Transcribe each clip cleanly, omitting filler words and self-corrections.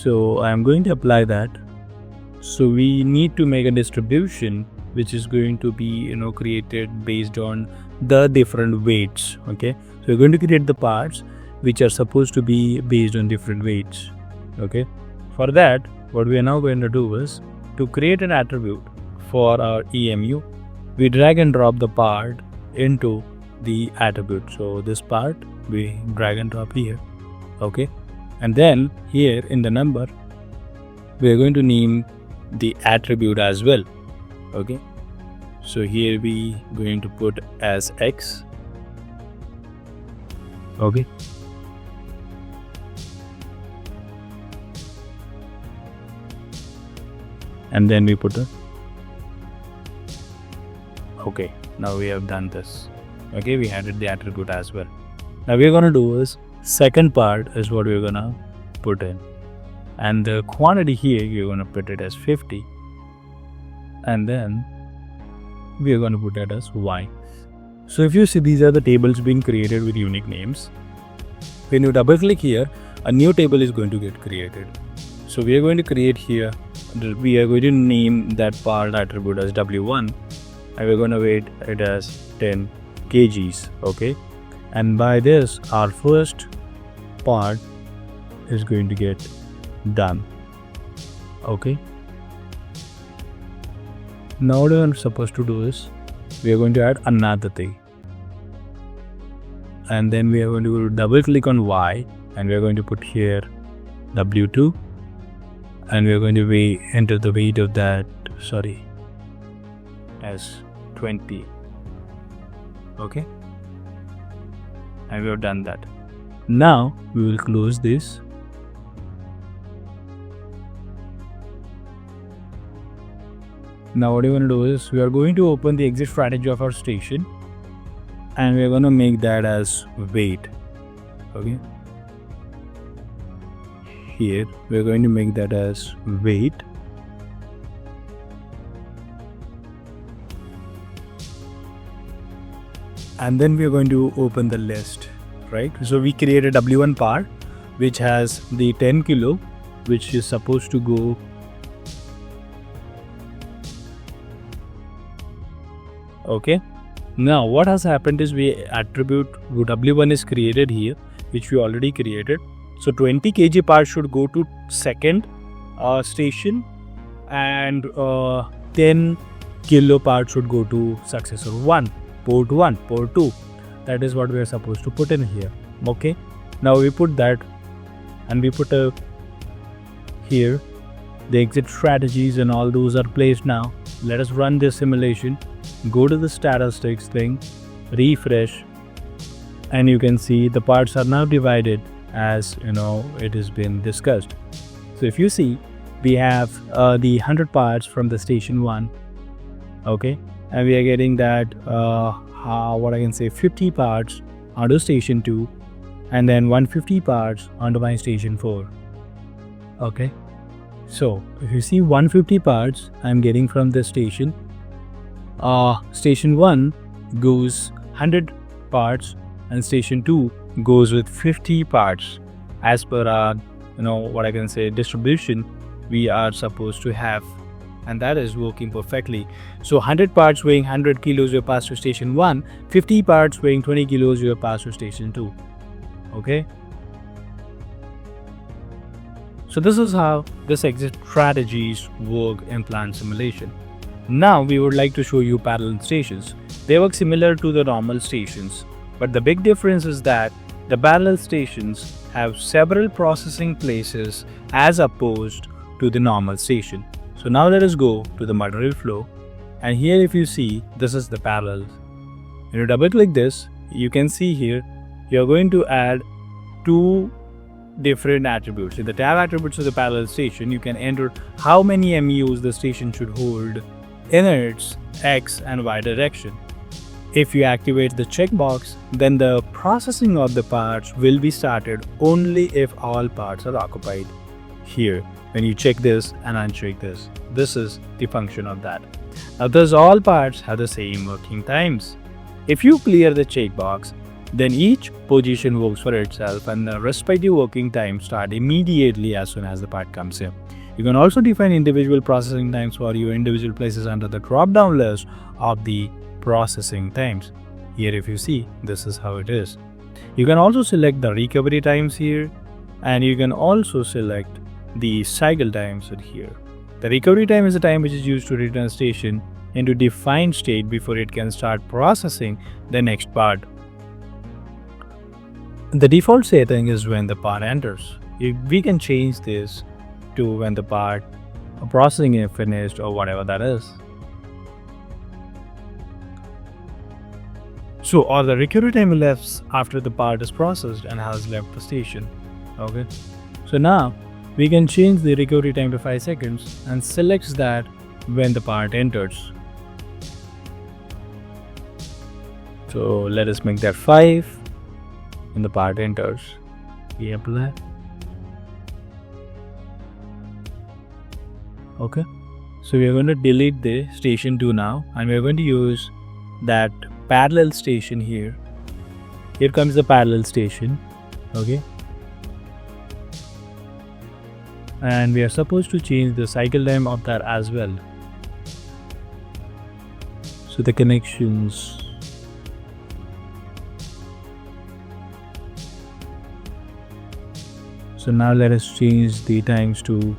So I'm going to apply that. So we need to make a distribution which is going to be created based on the different weights. Okay, so we're going to create the parts which are supposed to be based on different weights. Okay, for that what we are now going to do is to create an attribute for our EMU. We drag and drop the part into the attribute. So this part we drag and drop here. Okay, and then here in the number we are going to name the attribute as well. Okay, so here we going to put as X. Okay, and then we put a okay. Now we have done this. Okay, we added the attribute as well. Now we're gonna do is second part is what we're gonna put in, and the quantity here you're gonna put it as 50, and then we are gonna put it as Y. So if you see, these are the tables being created with unique names. When you double click here, a new table is going to get created. So we are going to create here, we are going to name that part attribute as W1, and we're going to weight it as 10 kgs. Okay, and by this our first part is going to get done. Okay, now what we're supposed to do is we are going to add another thing, and then we are going to double click on Y, and we are going to put here W2, and we are going to enter the weight of that as 20. Okay, and we have done that. Now we will close this. Now what we're going to do is we are going to open the exit strategy of our station, and we're going to make that as weight. Okay, here we're going to make that as weight, and then we're going to open the list, right? So we create a W1 part which has the 10 kilo, which is supposed to go okay. Now what has happened is we attribute W1 is created here, which we already created. So 20 kg part should go to second station, and 10 kilo part should go to successor 1, port 1, port 2. That is what we are supposed to put in here. Okay, now we put that, and we put here the exit strategies, and all those are placed. Now let us run this simulation. Go to the statistics thing, refresh, and you can see the parts are now divided as it has been discussed. So if you see, we have the 100 parts from the station 1. Okay, and we are getting that 50 parts onto station 2, and then 150 parts onto my station 4. Okay, so if you see 150 parts I'm getting from this station. Station 1 goes 100 parts, and station 2 goes with 50 parts as per our distribution we are supposed to have, and that is working perfectly. So 100 parts weighing 100 kilos will pass to station 1, 50 parts weighing 20 kilos will pass to station 2. Okay, so this is how this exit strategies work in plant simulation. Now we would like to show you parallel stations. They work similar to the normal stations, but the big difference is that the parallel stations have several processing places as opposed to the normal station. So now let us go to the material flow, and here if you see, this is the parallels. When you double click this, you can see here you are going to add two different attributes. In the tab attributes of the parallel station, you can enter how many MUs the station should hold in its X and Y direction. If you activate the checkbox, then the processing of the parts will be started only if all parts are occupied. Here, when you check this and uncheck this, this is the function of that. Now thus all parts have the same working times. If you clear the checkbox, Then each position works for itself and the respective working times start immediately as soon as the part comes in. You can also define individual processing times for your individual places under the drop-down list of the processing times. Here if you see, this is how it is. You can also select the recovery times here, and you can also select the cycle times here. The recovery time is the time which is used to return a station into defined state before it can start processing the next part. The default setting is when the part enters. We can change this to when the part processing is finished or whatever that is. So, or the recovery time left after the part is processed and has left the station. Okay. So now we can change the recovery time to 5 seconds and selects that when the part enters. So let us make that 5 when the part enters. We apply. Okay. So we are going to delete the station 2 now, and we are going to use that parallel station here. Here comes the parallel station. Okay. And we are supposed to change the cycle time of that as well. So the connections. So now let us change the times to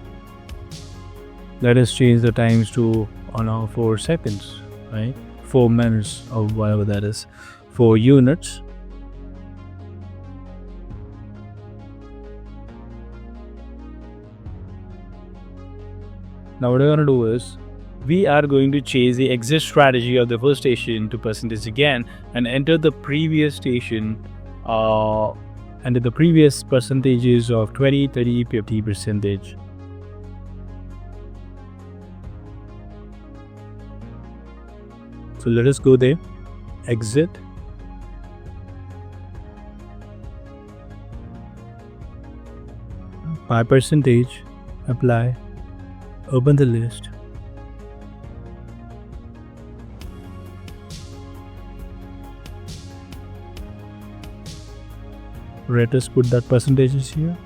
4 seconds, right? 4 minutes or whatever that is, 4 units. Now what we're going to do is, we are going to change the exit strategy of the first station to percentage again and enter the previous station under the previous percentages of 20, 30, 50 percentage. So let us go there, exit. By percentage, apply, open the list. Let us put that percentages here.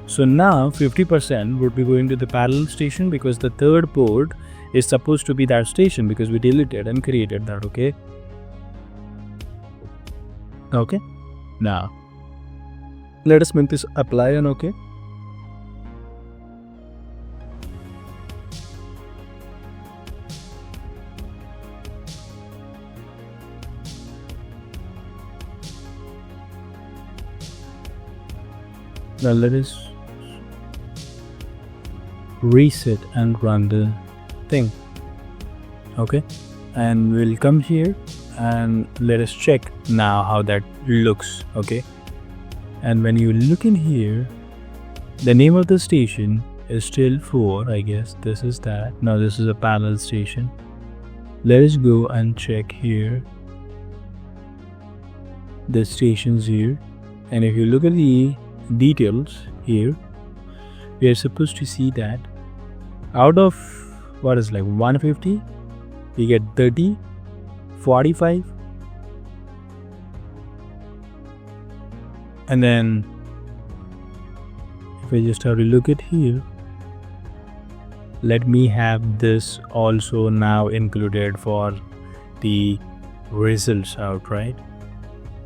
So now 50% would be going to the parallel station because the third port is supposed to be that station because we deleted and created that. Okay. Okay. Now let us make this apply and okay. Now let us reset and run the thing. Okay, and we'll come here and let us check now how that looks. Okay, and when you look in here, the name of the station is still 4. I guess this is that. Now this is a parallel station. Let us go and check here the stations here, and if you look at the details here, we are supposed to see that out of what is like 150, we get 30, 45, and then if I just have to look at here, let me have this also now included for the results out, right?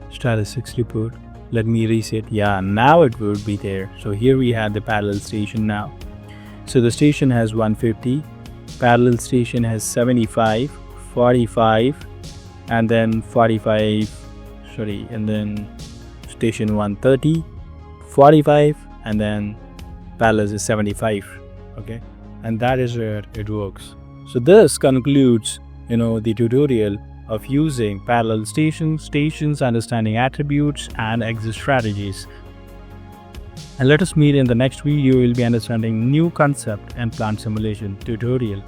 Statistics report. Let me reset. Yeah, now it would be there. So here we have the parallel station now. So the station has 150, parallel station has 75, 45, and then 45, and then station 130, 45, and then parallel is 75. Okay, and that is where it works. So this concludes, the tutorial of using parallel stations, understanding attributes and exit strategies. And let us meet in the next video. We'll be understanding new concept and plant simulation tutorial.